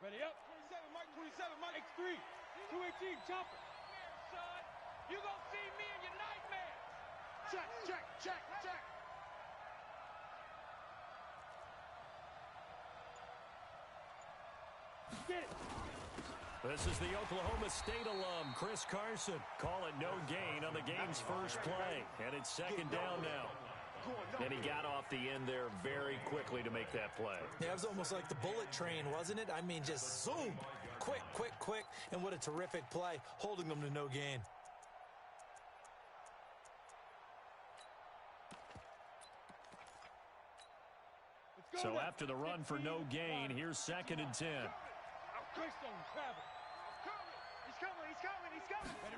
Ready up. 27, Mike. 27, Mike. X3. 218, chopper. Son, you gonna see me in your nightmares. Check, check, check, check. Get it. This is the Oklahoma State alum, Chris Carson. Call it no gain on the game's first play. And it's second down now. And he got off the end there very quickly to make that play. Yeah, it was almost like the bullet train, wasn't it? I mean, just zoom. Quick, quick, quick. And what a terrific play, holding them to no gain. So after the run for no gain, here's 2nd and 10. He's coming.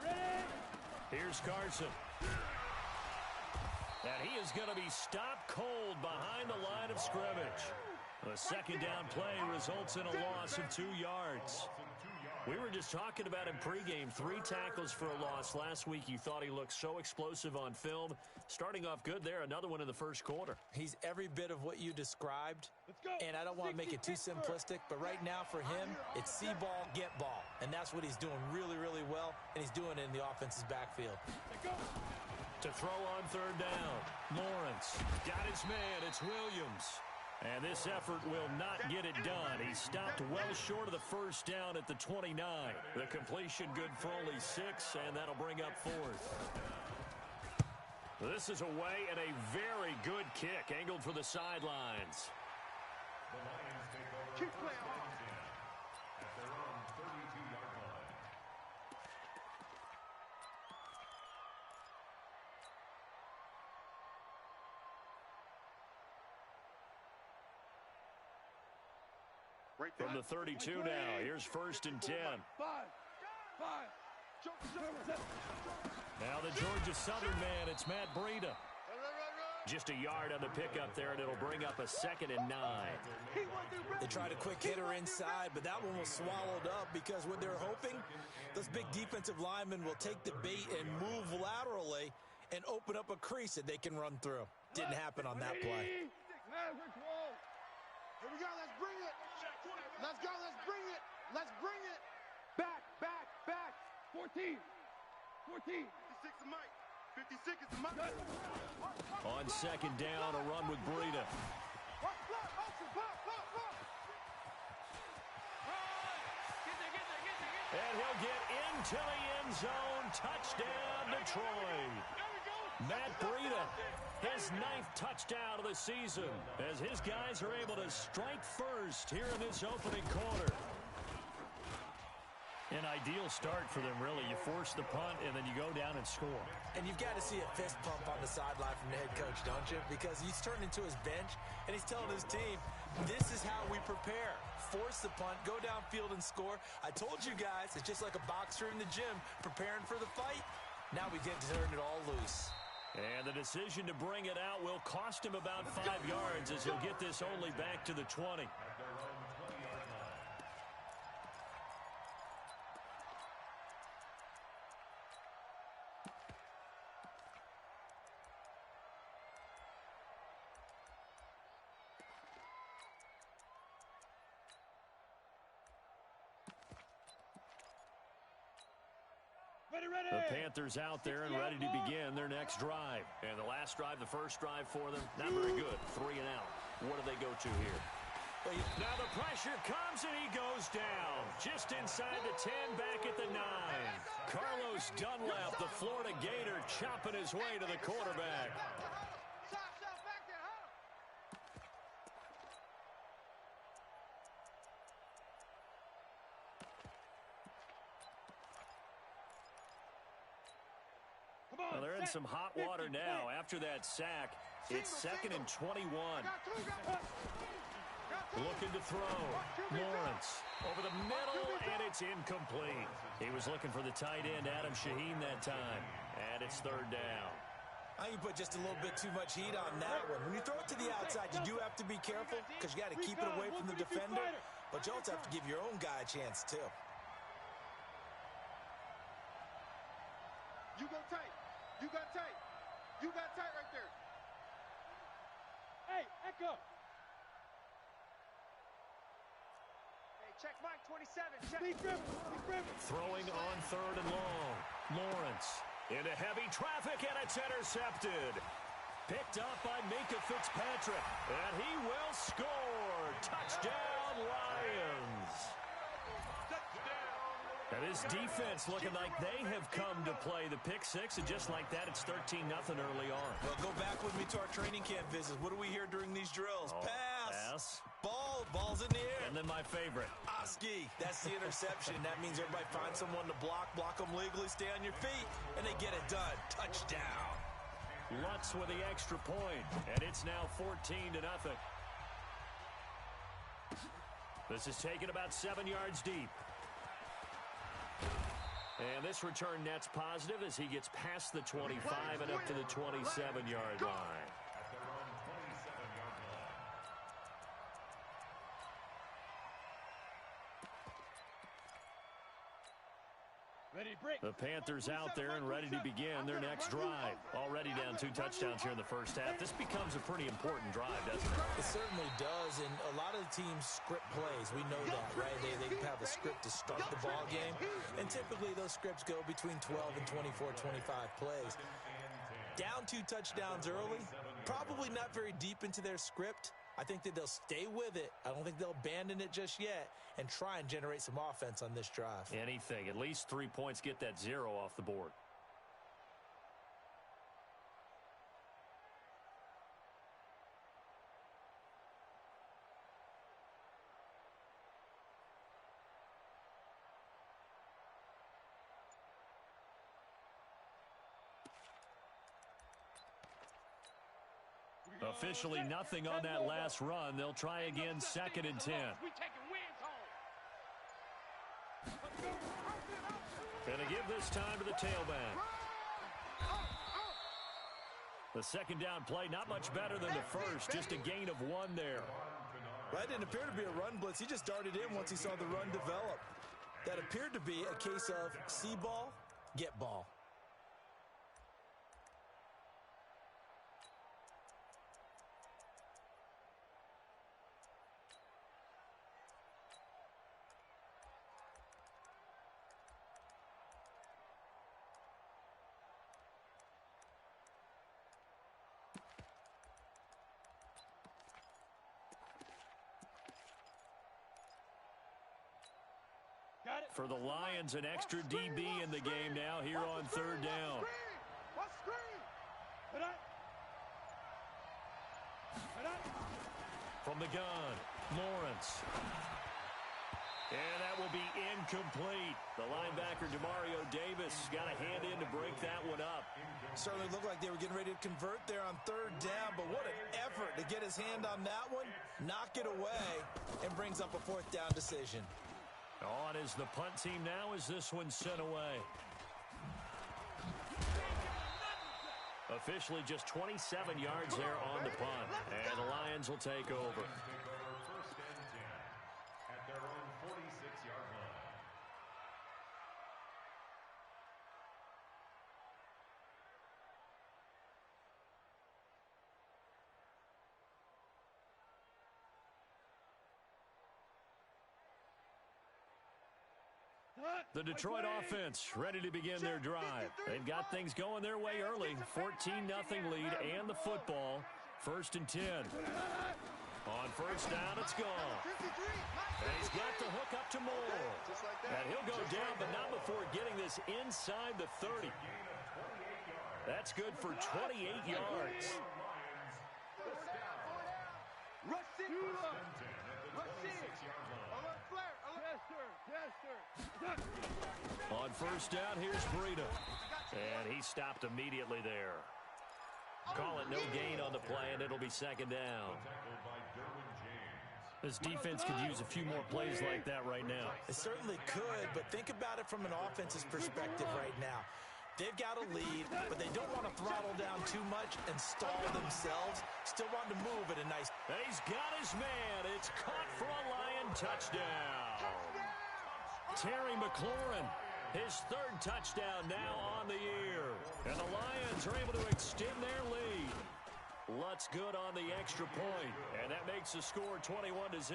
Ready? Here's Carson. And he is going to be stopped cold behind the line of scrimmage. The second down play results in a loss of 2 yards. We were just talking about him pregame. 3 tackles for a loss. Last week you thought he looked so explosive on film. Starting off good there. Another one in the first quarter. He's every bit of what you described. And I don't want to make it too simplistic, but right now for him, it's see ball, get ball. And that's what he's doing really, really well. And he's doing it in the offense's backfield. To throw on 3rd down. Lawrence got his man. It's Williams. And this effort will not get it done. He stopped well short of the first down at the 29. The completion good for only 6, and that'll bring up 4th. This is away and a very good kick angled for the sidelines. The Lions take over at their own 32-yard line. From the 32 now, here's 1st and 10. 5. Now the Georgia Southern man, it's Matt Breida. Just a yard on the pickup there, and it'll bring up a 2nd and 9. They tried a quick hitter inside, but that one was swallowed up because what they're hoping, those big defensive linemen will take the bait and move laterally and open up a crease that they can run through. Didn't happen on that play. Here we go, let's bring it. Let's go, let's bring it. Let's bring it. Back. 14. 56 is Mike. 56 is Mike. On 2nd down, a run with Breida. And he'll get into the end zone. Touchdown, Detroit. Matt Breida, his 9th touchdown of the season, as his guys are able to strike first here in this opening quarter. An ideal start for them, really. You force the punt, and then you go down and score. And you've got to see a fist pump on the sideline from the head coach, don't you? Because he's turned into his bench, and he's telling his team, this is how we prepare. Force the punt, go downfield and score. I told you guys, it's just like a boxer in the gym preparing for the fight. Now we get to turn it all loose. And the decision to bring it out will cost him about 5 yards, as he'll get this only back to the 20. The Panthers out there and ready to begin their next drive. And the last drive, the first drive for them, not very good. 3 and out. What do they go to here? Now the pressure comes and he goes down. Just inside the 10, back at the 9. Carlos Dunlap, the Florida Gator, chopping his way to the quarterback. Well, they're in some hot water now. After that sack, it's 2nd and 21. Looking to throw. Lawrence over the middle, and it's incomplete. He was looking for the tight end, Adam Shaheen, that time. And it's 3rd down. I think you put just a little bit too much heat on that one. When you throw it to the outside, you do have to be careful because you got to keep it away from the defender. But you also have to give your own guy a chance, too. You go tight. You got tight. You got tight right there. Hey, Echo. Hey, Check Mike, 27. Check. Throwing on third and long. Lawrence into heavy traffic, and it's intercepted. Picked up by Minkah Fitzpatrick, and he will score. Touchdown, Lions. And his defense looking like they have come to play the pick six, and just like that, it's 13-0 early on. Well, go back with me to our training camp visits. What do we hear during these drills? Pass. Ball's in the air. And then my favorite. Oski. That's the interception. That means everybody finds someone to block them legally, stay on your feet, and they get it done. Touchdown. Lutz with the extra point, and it's now 14-0. This is taken about 7 yards deep. And this return net's positive as he gets past the 25 and up to the 27-yard line. The Panthers out there and ready to begin their next drive. Already down 2 touchdowns here in the first half. This becomes a pretty important drive, doesn't it? It certainly does, and a lot of the teams script plays. We know that, right? They have a script to start the ball game, and typically those scripts go between 12 and 24, 25 plays. Down 2 touchdowns early, probably not very deep into their script. I think that they'll stay with it. I don't think they'll abandon it just yet and try and generate some offense on this drive. Anything. At least 3 points, get that 0 off the board. Officially nothing on that last run. They'll try again, 2nd and 10. Gonna give this time to the tailback. The second down play, not much better than the first, just a gain of 1 there. That didn't appear to be a run blitz. He just darted in once he saw the run develop. That appeared to be a case of see ball, get ball. For the Lions, an extra DB in the game now here on 3rd down. From the gun, Lawrence. And that will be incomplete. The linebacker, Demario Davis, got a hand in to break that one up. Certainly looked like they were getting ready to convert there on 3rd down, but what an effort to get his hand on that one, knock it away, and brings up a 4th down decision. On is the punt team now as this one's sent away. Officially just 27 yards there on the punt. And the Lions will take over. At their own 46-yard line. The Detroit offense ready to begin their drive. They've got things going their way early. 14-0 lead and the football. 1st and 10. On 1st down, it's gone. And he's got the hook up to Moore. And he'll go down, but not before getting this inside the 30. That's good for 28 yards. On 1st down, here's Breida. And he stopped immediately there. Call it no gain on the play, and it'll be 2nd down. This defense could use a few more plays like that right now. It certainly could, but think about it from an offense's perspective right now. They've got a lead, but they don't want to throttle down too much and stall themselves. Still want to move at a nice... And he's got his man. It's caught for a Lion touchdown. Terry McLaurin, his 3rd touchdown now on the year. And the Lions are able to extend their lead. Lutz good on the extra point, and that makes the score 21-0.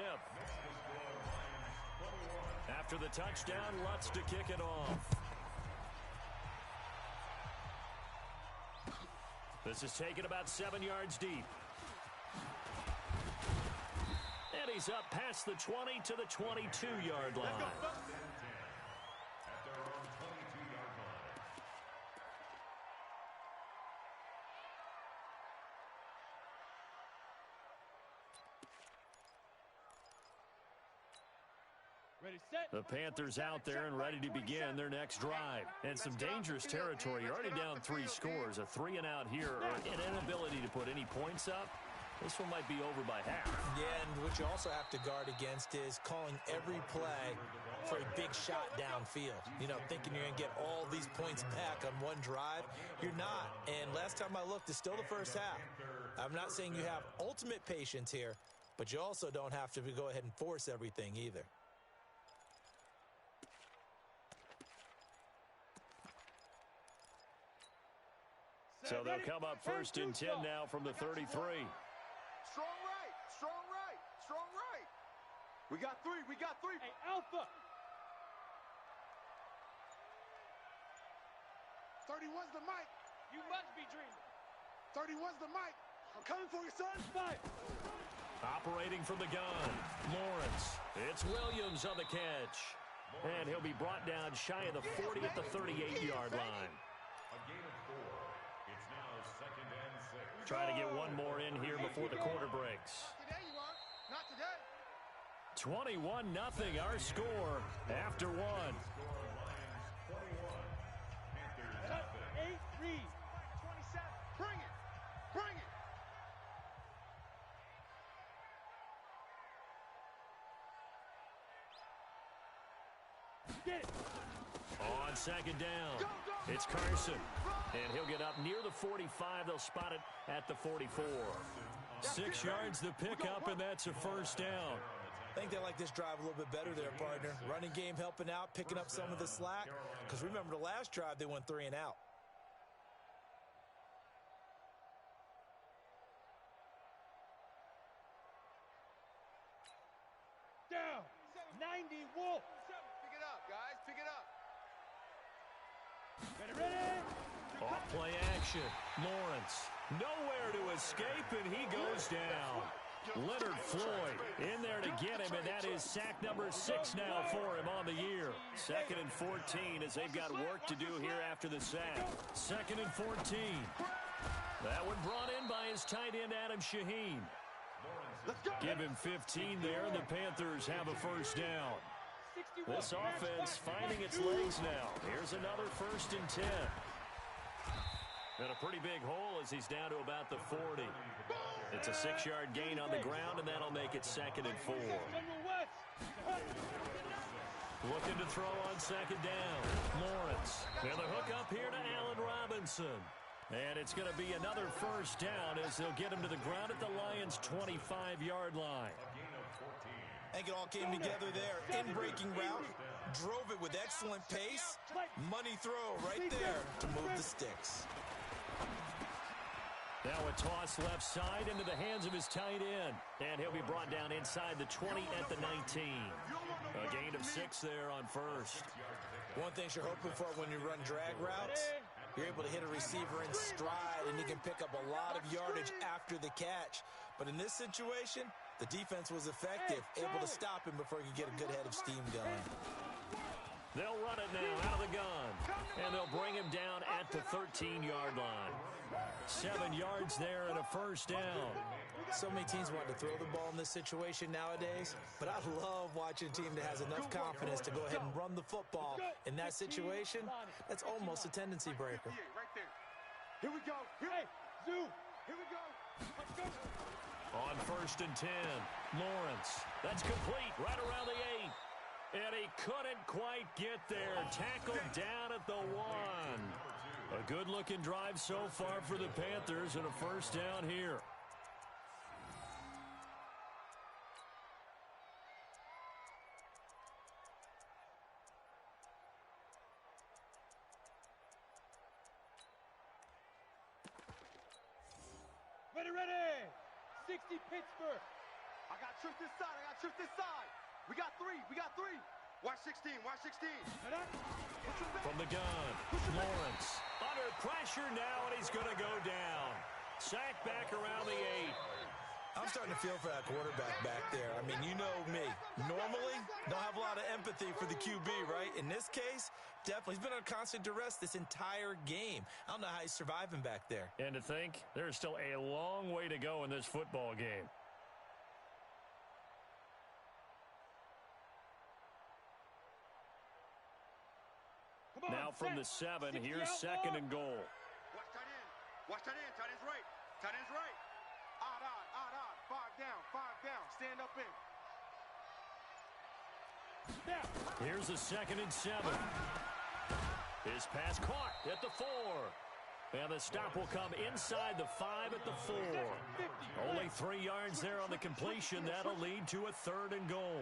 After the touchdown, Lutz to kick it off. This is taken about 7 yards deep. And he's up past the 20 to the 22-yard line. The Panthers out there and ready to begin their next drive. And some dangerous territory. You're already down 3 scores. A 3-and-out here, or an inability to put any points up. This one might be over by half. Yeah, and what you also have to guard against is calling every play for a big shot downfield. You know, thinking you're going to get all these points back on one drive. You're not. And last time I looked, it's still the first half. I'm not saying you have ultimate patience here, but you also don't have to go ahead and force everything either. So they'll come up first and 10 now from the 33. Strong right, strong right, strong right. We got 3, we got 3. Hey, Alpha. 31's the mic. You must be dreaming. 31's the mic. I'm coming for you, son. 5. Operating from the gun, Lawrence. It's Williams on the catch. And he'll be brought down shy of the 40 at the 38-yard line. A gain of 4. It's now 2nd and 6. Trying to get one more in here before the quarter breaks. Today you are. Not today. 21-0 our score after one. Score Lions 21. Panthers Cut 7. 8 read. 27. Bring it. Bring it. Get it. On second down, it's Carson. And he'll get up near the 45. They'll spot it at the 44. 6 yards the pickup, and that's a first down. I think they like this drive a little bit better there, partner. Running game helping out, picking up some of the slack. Because remember, the last drive, they went 3-and-out. Down. 90 Wolf. Pick it up, guys. Pick it up. Ready, ready. Off play action. Lawrence. Nowhere to escape, and he goes down. Leonard Floyd in there to get him, and that is sack number 6 now for him on the year. 2nd and 14 as they've got work to do here after the sack. 2nd and 14. That one brought in by his tight end, Adam Shaheen. Give him 15 there, and the Panthers have a first down. This offense finding its legs now. Here's another 1st and 10. And a pretty big hole as he's down to about the 40. It's a 6-yard gain on the ground, and that'll make it 2nd and 4. Looking to throw on 2nd down. Lawrence. And the hook up here to Allen Robinson. And it's going to be another first down as they'll get him to the ground at the Lions' 25-yard line. I think it all came together there. In-breaking route. Drove it with excellent pace. Money throw right there to move the sticks. Now a toss left side into the hands of his tight end. And he'll be brought down inside the 20 at the 19. A gain of 6 there on first. One thing you're hoping for when you run drag routes, you're able to hit a receiver in stride, and he can pick up a lot of yardage after the catch. But in this situation, the defense was effective, able to stop him before he could get a good head of steam going. They'll run it now out of the gun, and they'll bring him down at the 13-yard line. 7 yards there and a first down. So many teams want to throw the ball in this situation nowadays, but I love watching a team that has enough confidence to go ahead and run the football. In that situation, that's almost a tendency breaker. Right there. Here we go. Hey, Zoo. Here we go. Let's go. On 1st and 10, Lawrence. That's complete right around the 8. And he couldn't quite get there. Tackled down at the 1. A good-looking drive so far for the Panthers and a first down here. Ready, ready. 60 Pittsburgh. I got trips this side. I got trips this side. We got 3. We got 3. Watch 16, watch 16. From the gun, Lawrence. Under pressure now, and he's going to go down. Sacked back around the 8. I'm starting to feel for that quarterback back there. I mean, you know me. Normally, don't have a lot of empathy for the QB, right? In this case, definitely. He's been on constant duress this entire game. I don't know how he's surviving back there. And to think, there's still a long way to go in this football game. Now from the 7, here's 2nd and goal. Watch tight end. Watch tight end. Tight end's right. Tight end's right. Odd. 5 down. Stand up in. Here's the 2nd and 7. His pass caught at the 4. And the stop will come inside the 5 at the 4. Only 3 yards there on the completion. That'll lead to a 3rd and goal.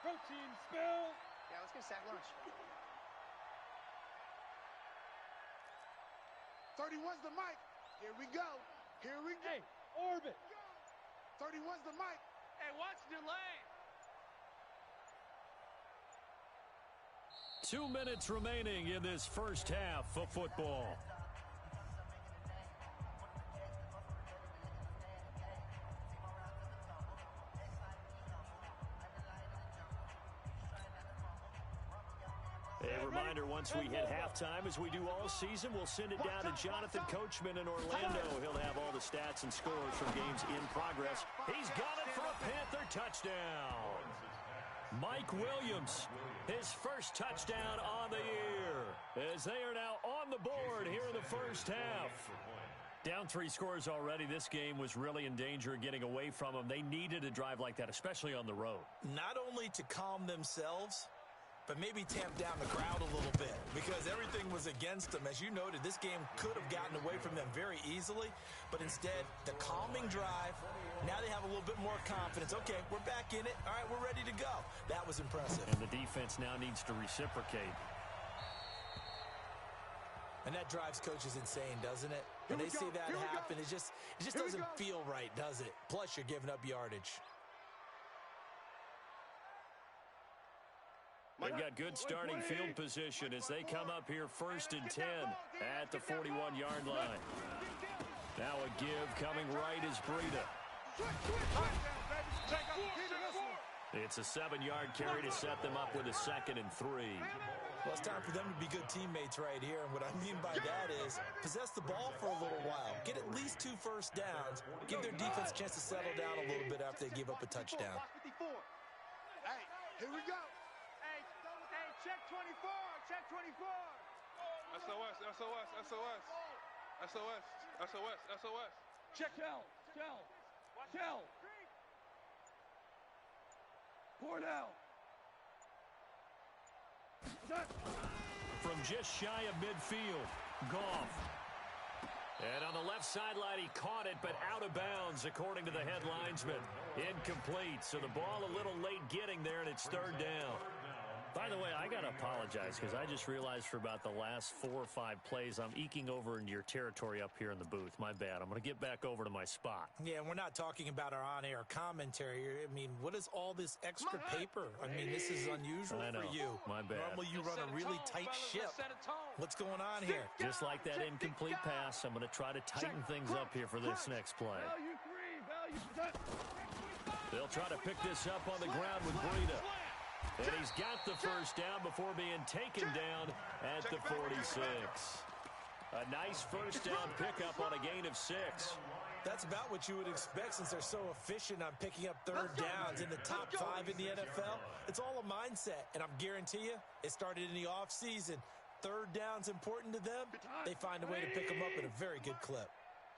Protein spill. Yeah, let's get sack lunch. 31's the mic. Here we go. Hey, orbit. 31's the mic. Hey, watch the lane. 2 minutes remaining in this first half of football. A reminder, once we hit halftime, as we do all season, we'll send it down to Jonathan Coachman in Orlando. He'll have all the stats and scores from games in progress. He's got it for a Panther touchdown. Mike Williams, his first touchdown on the year, as they are now on the board here in the first half. Down 3 scores already. This game was really in danger of getting away from them. They needed a drive like that, especially on the road. Not only to calm themselves, but maybe tamp down the crowd a little bit, because everything was against them. As you noted, this game could have gotten away from them very easily, but instead, the calming drive, now they have a little bit more confidence. Okay, we're back in it. All right, we're ready to go. That was impressive. And the defense now needs to reciprocate. And that drives coaches insane, doesn't it? When they see that happen, it just doesn't feel right, does it? Plus, you're giving up yardage. They've got good starting field position as they come up here 1st and 10 at the 41-yard line. Now a give coming right is Breida. It's a 7-yard carry to set them up with a 2nd and 3. Well, it's time for them to be good teammates right here. And what I mean by that is possess the ball for a little while. Get at least 2 first downs. Give their defense a chance to settle down a little bit after they give up a touchdown. Hey, here we go. Hey, check 24. Check 24. SOS. Check Tell. Cornell. From just shy of midfield, Goff. And on the left sideline, he caught it, but out of bounds, according to the head linesman. Incomplete, so the ball a little late getting there, and it's 3rd down. By the way, I got to apologize because I just realized for about the last 4 or 5 plays, I'm eking over into your territory up here in the booth. My bad. I'm going to get back over to my spot. Yeah, and we're not talking about our on-air commentary. I mean, what is all this extra paper? I mean, this is unusual for you. My bad. Normally you run a really tight ship. What's going on here? Just like that incomplete pass, I'm going to try to tighten things up here for this next play. They'll try to pick this up on the ground with Breida. And he's got the first down before being taken down at the 46. A nice first down pickup on a gain of 6. That's about what you would expect since they're so efficient on picking up 3rd downs in the top 5 in the NFL. It's all a mindset, and I'm guarantee you, it started in the offseason. 3rd down's important to them. They find a way to pick them up at a very good clip.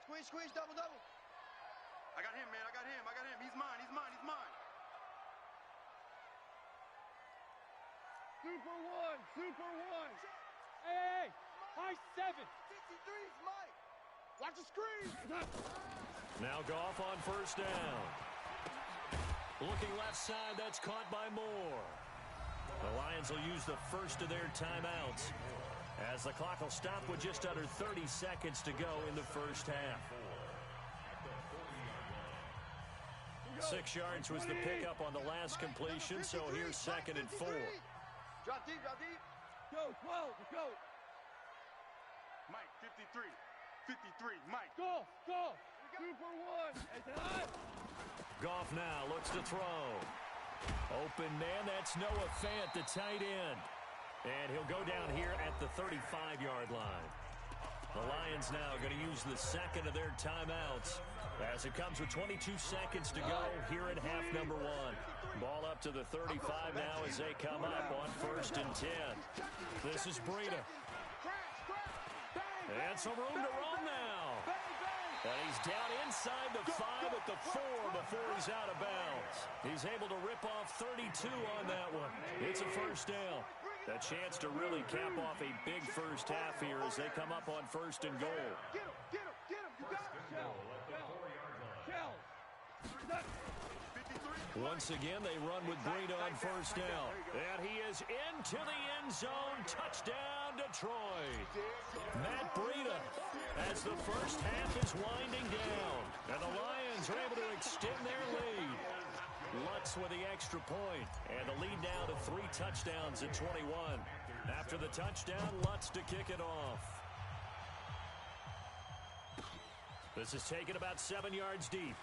Squeeze, double. I got him, man. I got him. He's mine. Super one. Hey, high 7. 63's Mike. Watch the screen. Now Goff on first down. Looking left side, that's caught by Moore. The Lions will use the first of their timeouts as the clock will stop with just under 30 seconds to go in the first half. 6 yards was the pickup on the last completion, so here's 2nd and 4. Drop deep, drop deep. Go, 12, let's go. Mike, 53. 53, Mike. Go, go. 2 for 1. It's hot. Goff now looks to throw. Open man, that's Noah Fant, the tight end. And he'll go down here at the 35-yard line. The Lions now going to use the second of their timeouts as it comes with 22 seconds to go here at half number 1. Ball up to the 35 now as they come up on 1st and 10. This is Breida. And some room to run now. And he's down inside the 5 at the 4 before he's out of bounds. He's able to rip off 32 on that one. It's a 1st down. A chance to really cap off a big first half here as they come up on 1st and goal. Get him, get him, get him. You got it. Shell. Once again, they run with Breida on 1st down. And he is into the end zone. Touchdown, Detroit. Matt Breida as the first half is winding down. And the Lions are able to extend their lead. Lutz with the extra point, and the lead now to 3 touchdowns at 21. After the touchdown, Lutz to kick it off. This is taken about 7 yards deep.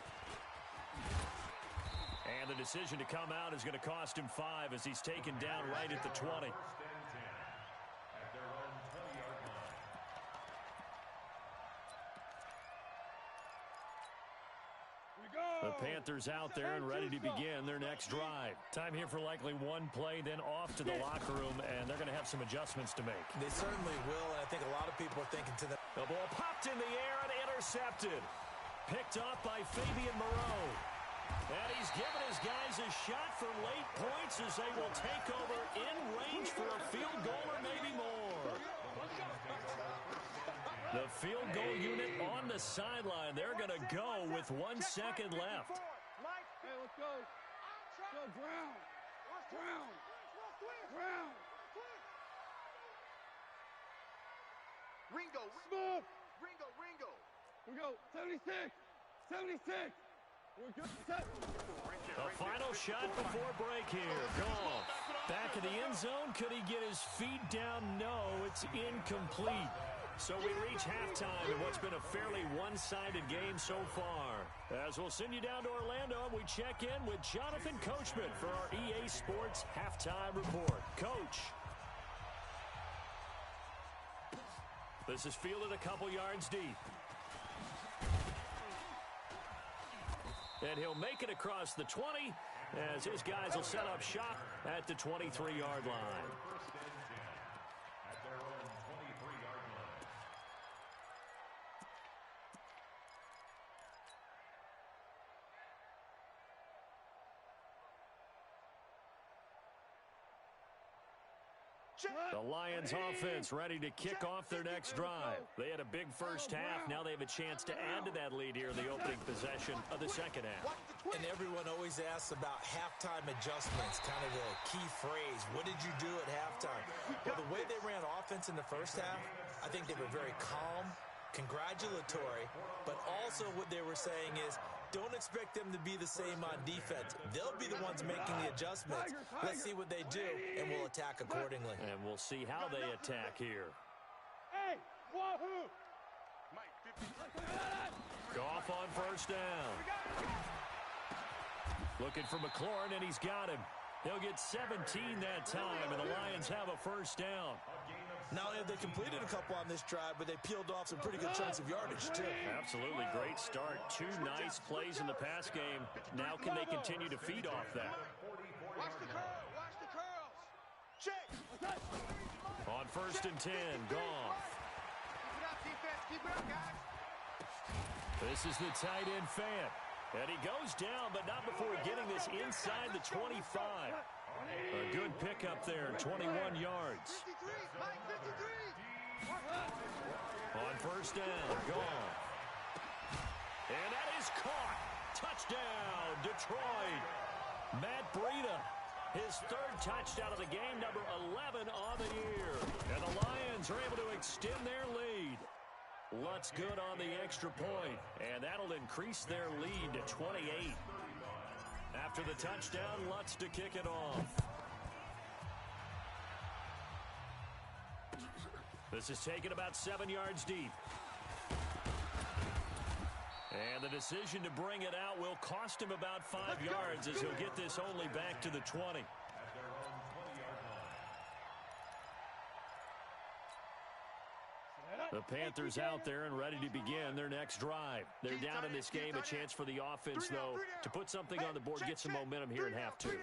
And the decision to come out is going to cost him 5 as he's taken down right at the 20. The Panthers out there and ready to begin their next drive. Time here for likely one play, then off to the locker room, and they're going to have some adjustments to make. They certainly will, and I think a lot of people are thinking to them. The ball popped in the air and intercepted. Picked off by Fabian Moreau. And he's given his guys a shot for late points as they will take over in range for a field goal or maybe more. The field goal unit on the sideline. They're going to go with 1 second left. Hey, let's go. Go, Brown. Brown. Brown. Ringo. Smith. Ringo. We go. 76. 76. We're good. Set. A final shot before break here. Goff back in the end zone. Could he get his feet down? No, it's incomplete. So we reach halftime in what's been a fairly one-sided game so far. As we'll send you down to Orlando, and we check in with Jonathan Coachman for our EA Sports Halftime Report. Coach. This is fielded a couple yards deep. And he'll make it across the 20 as his guys will set up shop at the 23-yard line. The Lions offense ready to kick off their next drive. They had a big first half. Now they have a chance to add to that lead here in the opening possession of the second half. And everyone always asks about halftime adjustments, kind of the key phrase. What did you do at halftime? Well, the way they ran offense in the first half, I think they were very calm, congratulatory, but also what they were saying is, don't expect them to be the same on defense. They'll be the ones making the adjustments. Let's see what they do, and we'll attack accordingly. And we'll see how they attack here. Hey, wahoo! Goff on first down. Looking for McLaurin, and he's got him. He'll get 17 that time, and the Lions have a first down. Not only have they completed a couple on this drive, but they peeled off some pretty good chunks of yardage, too. Absolutely great start. 2 nice plays in the pass game. Now can they continue to feed off that? Watch the curl. Watch the curls. Check. On first and 10, Goff. Keep it up, defense. Keep it up, guys. This is the tight end Fant. And he goes down, but not before getting this inside the 25. A good pickup there, 21 yards. 53, Mike, 53. On first down, Goff. And that is caught. Touchdown, Detroit. Matt Breida, his 3rd touchdown of the game, number 11 on the year. And the Lions are able to extend their lead. Lutz good on the extra point, and that'll increase their lead to 28. After the touchdown, Lutz to kick it off. This is taken about 7 yards deep. And the decision to bring it out will cost him about 5 yards as he'll get this only back to the 20. The Panthers out there and ready to begin their next drive. They're down in this game. A chance for the offense, though, to put something on the board, get some momentum here in half two.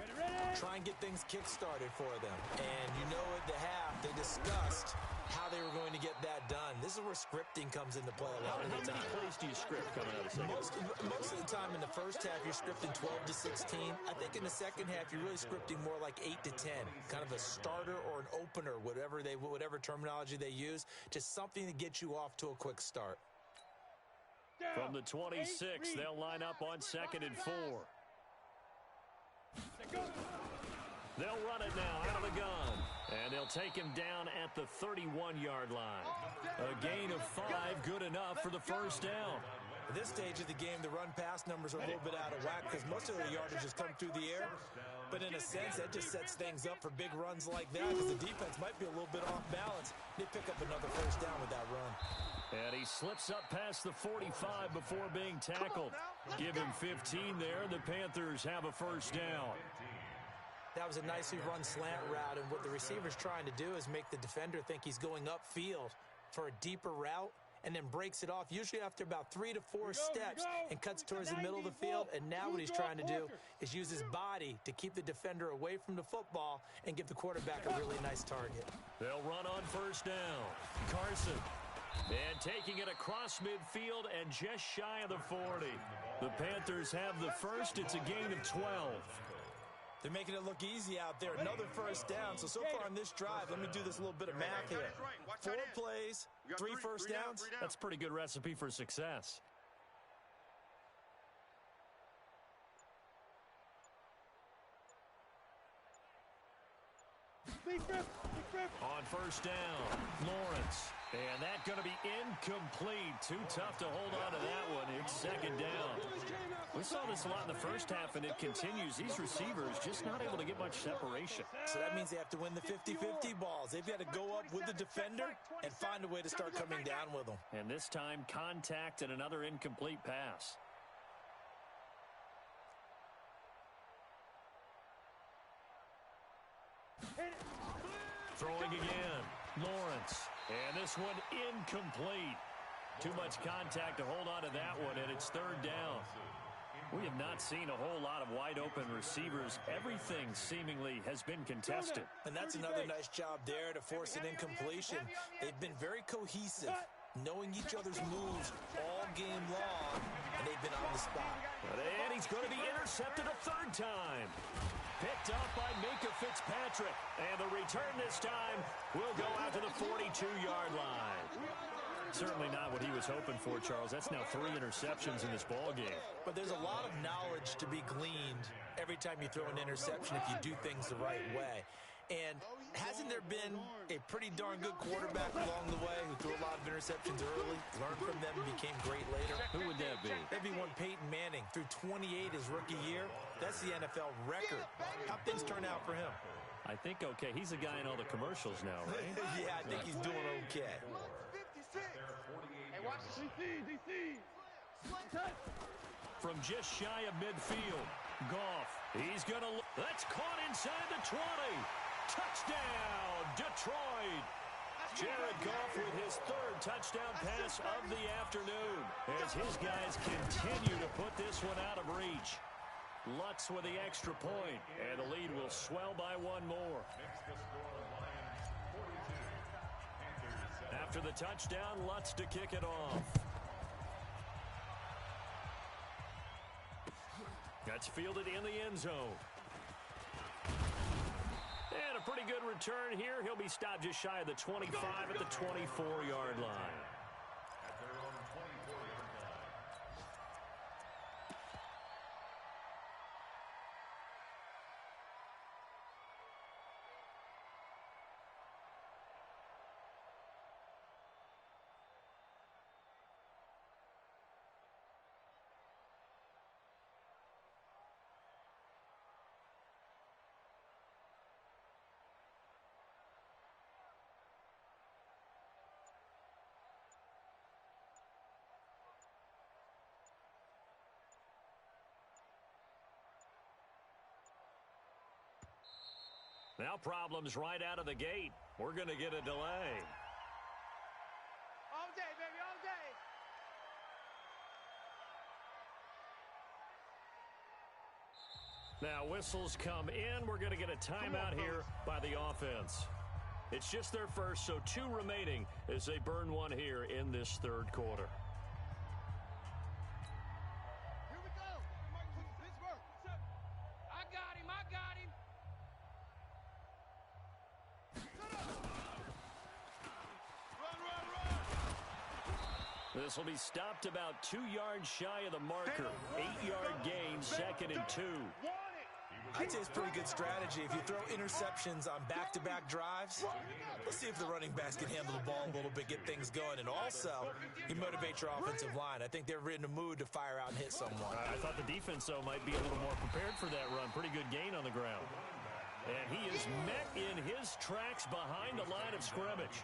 Try and get things kick-started for them. And you know at the half, they discussed how they were going to get that done. This is where scripting comes into play a lot of the time. How many plays do you script coming out of the second? Most of the time in the first half, you're scripting 12 to 16. I think in the second half, you're really scripting more like 8 to 10. Kind of a starter or an opener, whatever terminology they use. Just something to get you off to a quick start. From the 26, they'll line up on 2nd and 4. They'll run it now out of the gun. And they'll take him down at the 31-yard line. A gain of 5, good enough for the first down. At this stage of the game, the run-pass numbers are a little bit out of whack because most of their yardage has come through the air. But in a sense, that just sets things up for big runs like that because the defense might be a little bit off balance. They pick up another first down with that run. And he slips up past the 45 before being tackled. Give him 15 there. The Panthers have a first down. That was a nicely run slant route, and what the receiver's trying to do is make the defender think he's going upfield for a deeper route and then breaks it off, usually after about 3 to 4 steps, and cuts towards the middle of the field. And now what he's trying to do is use his body to keep the defender away from the football and give the quarterback a really nice target. They'll run on first down. Carson. And taking it across midfield and just shy of the 40. The Panthers have the first. It's a gain of 12. They're making it look easy out there. Another first down. So far on this drive, let me do this little bit of math here. 4 plays, 3 first downs. That's a pretty good recipe for success. On first down, Lawrence. And that's going to be incomplete. Too tough to hold on to that one. It's second down. We saw this a lot in the first half, and it continues. These receivers just not able to get much separation. So that means they have to win the 50-50 balls. They've got to go up with the defender and find a way to start coming down with them. And this time, contact and another incomplete pass. Throwing again. Lawrence. And this one incomplete. Too much contact to hold on to that one, and it's third down. We have not seen a whole lot of wide-open receivers. Everything seemingly has been contested. And that's another nice job there to force an incompletion. They've been very cohesive, knowing each other's moves all game long, and they've been on the spot. And he's going to be intercepted a third time. Picked up by Minka Fitzpatrick. And the return this time will go out to the 42-yard line. Certainly not what he was hoping for, Charles. That's now 3 interceptions in this ball game. But there's a lot of knowledge to be gleaned every time you throw an interception if you do things the right way. And hasn't there been a pretty darn good quarterback along the way who threw a lot of interceptions early, learned from them, and became great later? Who would that be? That'd be one Peyton Manning. Threw 28 his rookie year. That's the NFL record. How'd things turn out for him? I think okay. He's a guy in all the commercials now, right? Yeah, I think he's doing okay. Hey, watch this. DC. From just shy of midfield, Goff. He's going to look. That's caught inside the 20. Touchdown, Detroit. Jared Goff with his 3rd touchdown pass of the afternoon as his guys continue to put this one out of reach. Lutz with the extra point, and the lead will swell by 1 more. After the touchdown, Lutz to kick it off. That's fielded in the end zone. And a pretty good return here. He'll be stopped just shy of the 25 at the 24-yard line. Now problems right out of the gate. We're going to get a delay. All day, baby, all day. Now whistles come in. We're going to get a timeout here by the offense. It's just their first, so 2 remaining as they burn one here in this third quarter. Here we go. Pittsburgh. I got him. This will be stopped about 2 yards shy of the marker. 8-yard gain, 2nd and 2. I'd say it's pretty good strategy. If you throw interceptions on back-to-back drives, let's see if the running backs can handle the ball a little bit, get things going. And also, you motivate your offensive line. I think they're in a mood to fire out and hit someone. I thought the defense, though, might be a little more prepared for that run. Pretty good gain on the ground. And he is met in his tracks behind the line of scrimmage.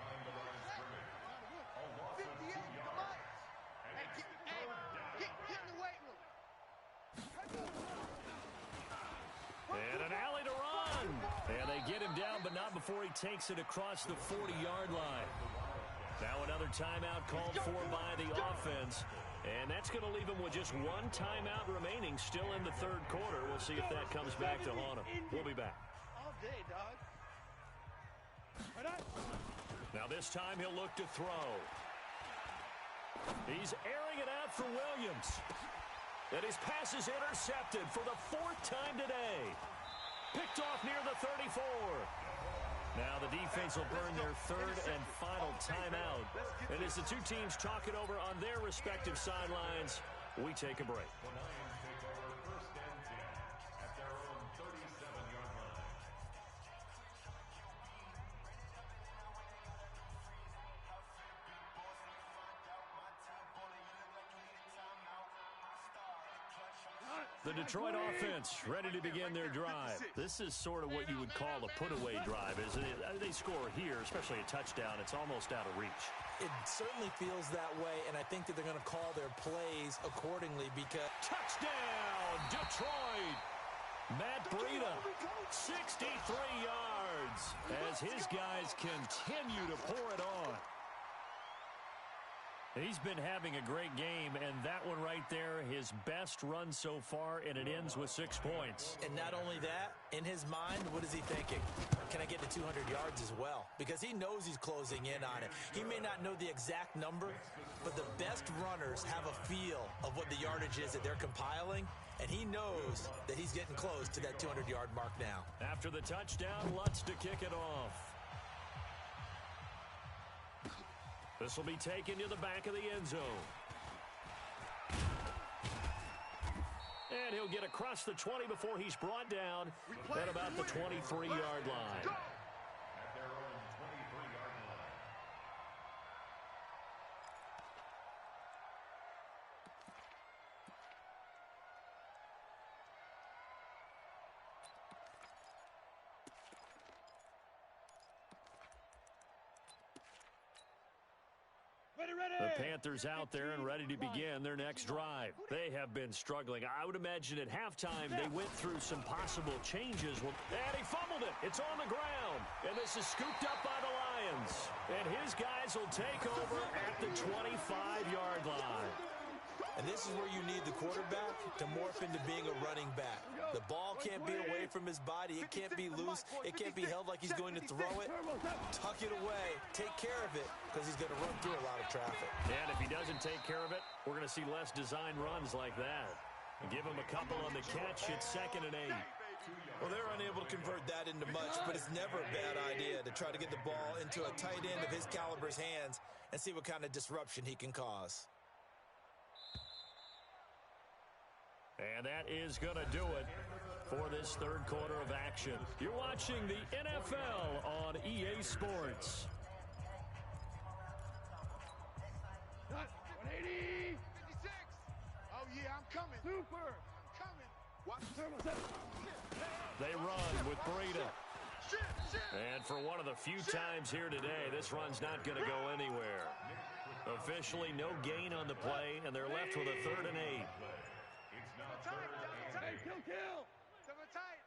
And an alley to run. And they get him down, but not before he takes it across the 40-yard line. Now another timeout called for by the offense. And that's going to leave him with just 1 timeout remaining still in the third quarter. We'll see if that comes back to haunt him. We'll be back. All day, dog. Now this time he'll look to throw. He's airing it out for Williams. And his pass is intercepted for the 4th time today. Picked off near the 34. Now the defense will burn their 3rd and final timeout. And as the 2 teams talk it over on their respective sidelines, we take a break. The Lions take over 1st and 10 at their own 37-yard line. The Detroit offense ready to begin their drive. This is sort of what you would call a put-away drive, isn't it? They score here, especially a touchdown. It's almost out of reach. It certainly feels that way, and I think that they're going to call their plays accordingly because... Touchdown, Detroit! Matt Breida, 63 yards as his guys continue to pour it on. He's been having a great game, and that one right there, his best run so far, and it ends with 6 points. And not only that, in his mind, what is he thinking? Can I get to 200 yards as well? Because he knows he's closing in on it. He may not know the exact number, but the best runners have a feel of what the yardage is that they're compiling, and he knows that he's getting close to that 200-yard mark now. After the touchdown, Lutz to kick it off. This will be taken to the back of the end zone. And he'll get across the 20 before he's brought down at about the 23-yard line. At their own 23-yard line. The Panthers out there and ready to begin their next drive. They have been struggling. I would imagine at halftime they went through some possible changes. And he fumbled it. It's on the ground. And this is scooped up by the Lions. And his guys will take over at the 25-yard line. And this is where you need the quarterback to morph into being a running back. The ball can't be away from his body. It can't be loose. It can't be held like he's going to throw it. Tuck it away. Take care of it because he's going to run through a lot of traffic. And if he doesn't take care of it, we're going to see less design runs like that. Give him a couple on the catch. It's 2nd and 8. Well, they're unable to convert that into much, but it's never a bad idea to try to get the ball into a tight end of his caliber's hands and see what kind of disruption he can cause. And that is going to do it for this third quarter of action. You're watching the NFL on EA Sports. 180. 56. Oh, yeah, I'm coming. Super. I'm coming. Watch the They run with Breida. And for one of the few times here today, this run's not going to go anywhere. Officially, no gain on the play, and they're left with a 3rd and 8. It's now 3rd and 8. Kill. Double tight.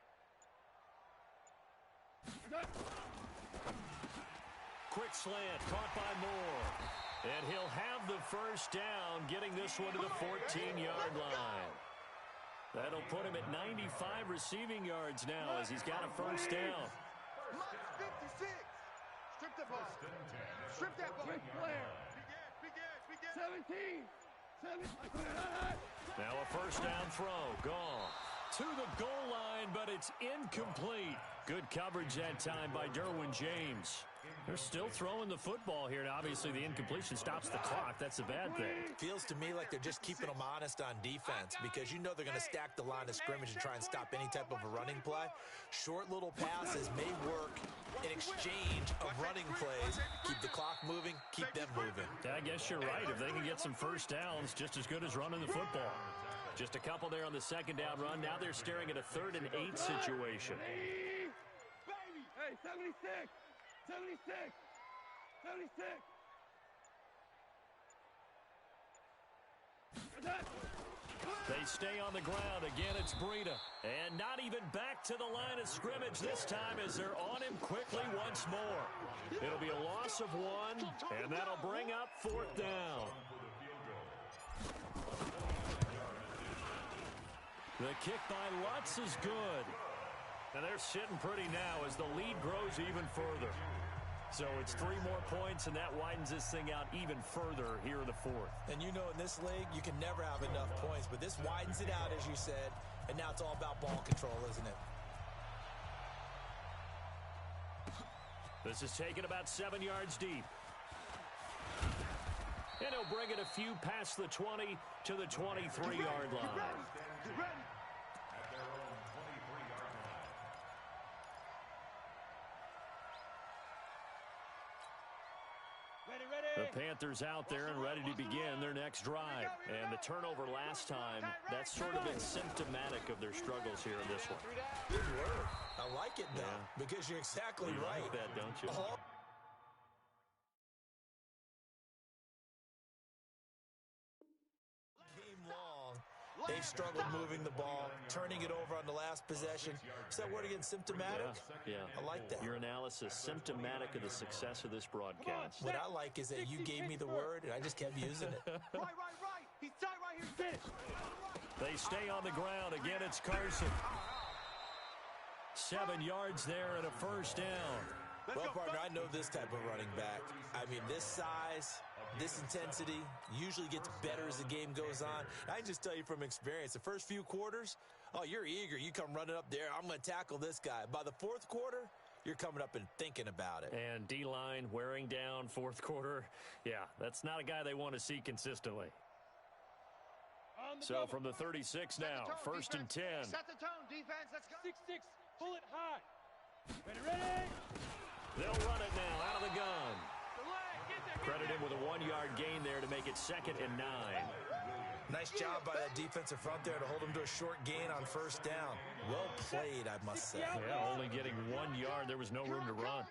Quick slant, caught by Moore. And he'll have the first down, getting this one to the 14-yard line. That'll put him at 95 receiving yards now as he's got a first down. 56. Strip the ball. Strip that ball. Quick flare. Begin. 17. Now a first down throw. Gone to the goal line, but it's incomplete. Good coverage that time by Derwin James. They're still throwing the football here, and obviously the incompletion stops the clock. That's a bad thing. Feels to me like they're just keeping them honest on defense because you know they're going to stack the line of scrimmage and try and stop any type of a running play. Short little passes may work in exchange of running plays. Keep the clock moving, keep them moving. Yeah, I guess you're right. If they can get some first downs, just as good as running the football. Just a couple there on the second down run. Now they're staring at a 3rd and 8 situation. Hey, 76. 76. 76. They stay on the ground. Again, it's Breida. And not even back to the line of scrimmage this time as they're on him quickly once more. It'll be a loss of 1, and that'll bring up 4th down. The kick by Lutz is good. And they're sitting pretty now as the lead grows even further. So it's 3 more points, and that widens this thing out even further here in the 4th. And you know in this league, you can never have enough points, but this widens it out, as you said, and now it's all about ball control, isn't it? This is taken about 7 yards deep. And he'll bring it a few past the 20 to the 23-yard line. Get ready. The Panthers out there and ready to begin their next drive. And the turnover last time, that's sort of been symptomatic of their struggles here in this one. Good word. I like it, though, because you're exactly right. Like that, don't you? Game long, they've struggled moving the ball, turning it over on the last possession. Is that word again, symptomatic? Yeah. I like that. Your analysis, symptomatic of the success of this broadcast. What I like is that you gave me the word, and I just kept using it. Right. He's tight right here. Finish. They stay on the ground. Again, it's Carson. 7 yards there and a first down. Well, partner, I know this type of running back. I mean, this size, this intensity usually gets better as the game goes on. I can just tell you from experience, the first few quarters, oh, you're eager. You come running up there. I'm going to tackle this guy. By the 4th quarter, you're coming up and thinking about it. And D-line wearing down 4th quarter. Yeah, that's not a guy they want to see consistently. So from the 36 now, 1st and 10. Set the tone, defense. Let's go. 6-6. Pull it high. Ready. They'll run it now out of the gun. Credit him with a 1-yard gain there to make it 2nd and 9. Nice job by that defensive front there to hold him to a short gain on 1st down. Well played, I must say. Yeah, only getting 1 yard. There was no room to run.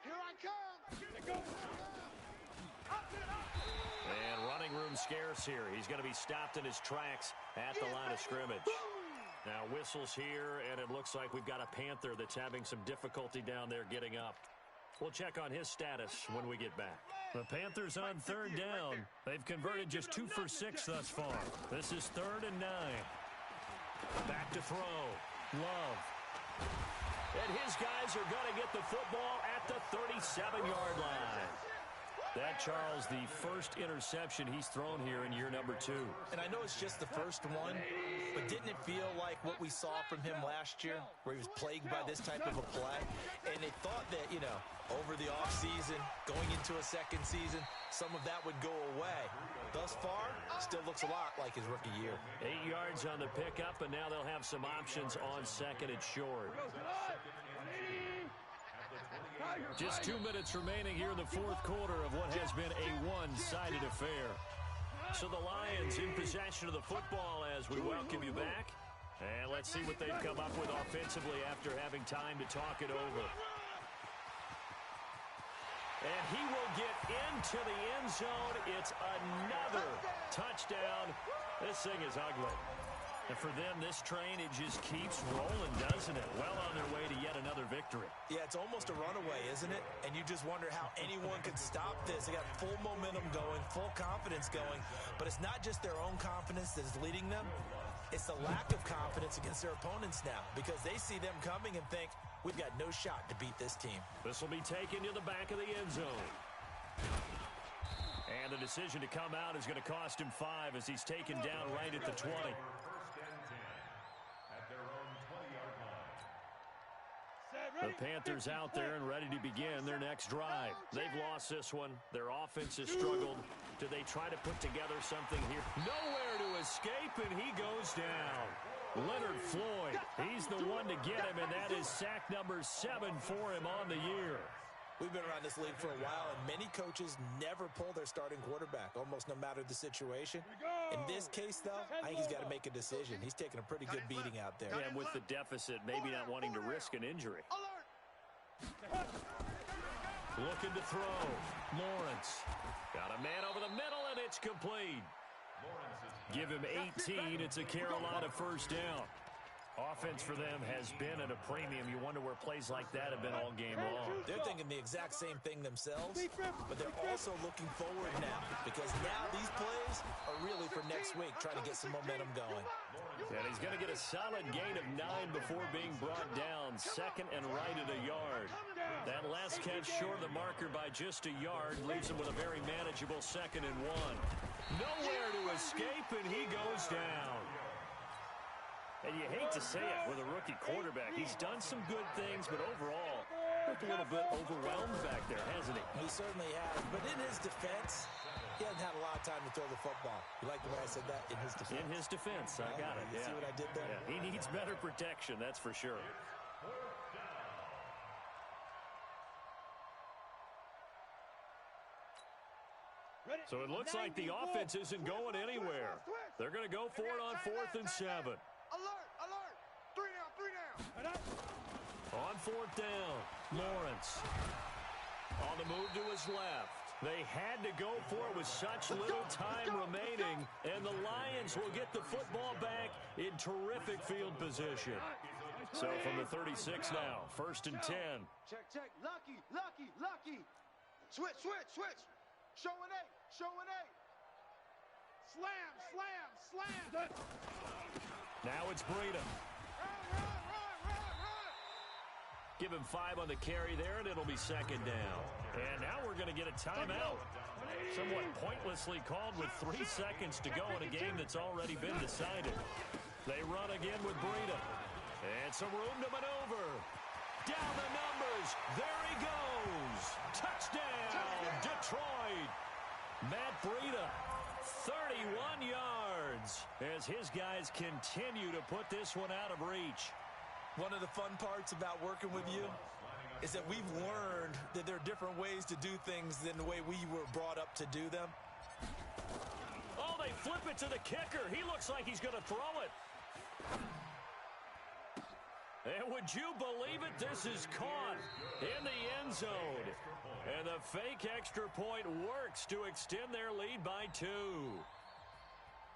Here I come. And running room scarce here. He's going to be stopped in his tracks at the line of scrimmage. Now whistles here, and it looks like we've got a Panther that's having some difficulty down there getting up. We'll check on his status when we get back. The Panthers on 3rd down. They've converted just 2 for 6 thus far. This is 3rd and 9. Back to throw. Love. And his guys are going to get the football at the 37-yard line. That, Charles, the first interception he's thrown here in year number 2. And I know it's just the first one, but didn't it feel like what we saw from him last year, where he was plagued by this type of a play? And they thought that, you know, over the offseason, going into a second season, some of that would go away. Thus far, still looks a lot like his rookie year. 8 yards on the pickup, and now they'll have some options on 2nd and short. Just 2 minutes remaining here in the 4th quarter of what has been a one-sided affair. So the Lions in possession of the football as we welcome you back. And let's see what they've come up with offensively after having time to talk it over. And he will get into the end zone. It's another touchdown. This thing is ugly. And for them, this train, it just keeps rolling, doesn't it? Well on their way to yet another victory. Yeah, it's almost a runaway, isn't it? And you just wonder how anyone could stop this. They got full momentum going, full confidence going. But it's not just their own confidence that's leading them. It's the lack of confidence against their opponents now because they see them coming and think, we've got no shot to beat this team. This will be taken to the back of the end zone. And the decision to come out is going to cost him 5 as he's taken down right at the 20. The Panthers out there and ready to begin their next drive. They've lost this one. Their offense has struggled. Do they try to put together something here? Nowhere to escape, and he goes down. Leonard Floyd, he's the one to get him, and that is sack number 7 for him on the year. We've been around this league for a while, and many coaches never pull their starting quarterback, almost no matter the situation. In this case, though, I think he's got to make a decision. He's taking a pretty good beating out there. And with the deficit, maybe not wanting to risk an injury. Looking to throw. Lawrence. Got a man over the middle, and it's complete. Give him 18. It's a Carolina first down. Offense for them has been at a premium. You wonder where plays like that have been all game long. They're thinking the exact same thing themselves, but they're also looking forward now because now these plays are really for next week, trying to get some momentum going. And he's going to get a solid gain of 9 before being brought down. Second and right at a yard. That last catch short of the marker by just a yard leaves him with a very manageable 2nd and 1. Nowhere to escape, and he goes down. And you hate to say it with a rookie quarterback. He's done some good things, but overall, looked a little bit overwhelmed back there, hasn't he? He certainly has. But in his defense, he hasn't had a lot of time to throw the football. You like the way I said that? In his defense. In his defense. I got it. You see what I did there? Yeah, he needs better protection, that's for sure. So it looks like the offense isn't going anywhere. They're going to go for it on 4th and 7. Alert, alert. 3 down. On 4th down, Lawrence. On the move to his left. They had to go for it with such little time remaining, and the Lions will get the football back in terrific field position. So from the 36 now, 1st and 10. Check. Lucky. Switch. Showing 8. Slam. Now it's Breida. Run. Give him 5 on the carry there, and it'll be 2nd down. And now we're going to get a timeout. Somewhat pointlessly called with 3 seconds to go in a game that's already been decided. They run again with Breida. And some room to maneuver. Down the numbers. There he goes. Touchdown, Detroit. Matt Breida, 31 yards as his guys continue to put this one out of reach. One of the fun parts about working with you is that we've learned that there are different ways to do things than the way we were brought up to do them. Oh, they flip it to the kicker. He looks like he's going to throw it. And would you believe it? This is caught in the end zone. And the fake extra point works to extend their lead by 2.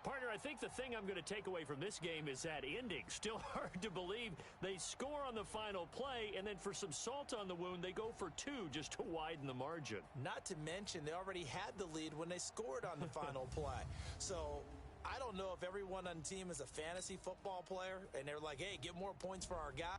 Partner, I think the thing I'm going to take away from this game is that ending. Still hard to believe they score on the final play, and then for some salt on the wound, they go for 2 just to widen the margin. Not to mention, they already had the lead when they scored on the final play. So I don't know if everyone on the team is a fantasy football player, and they're like, hey, get more points for our guy.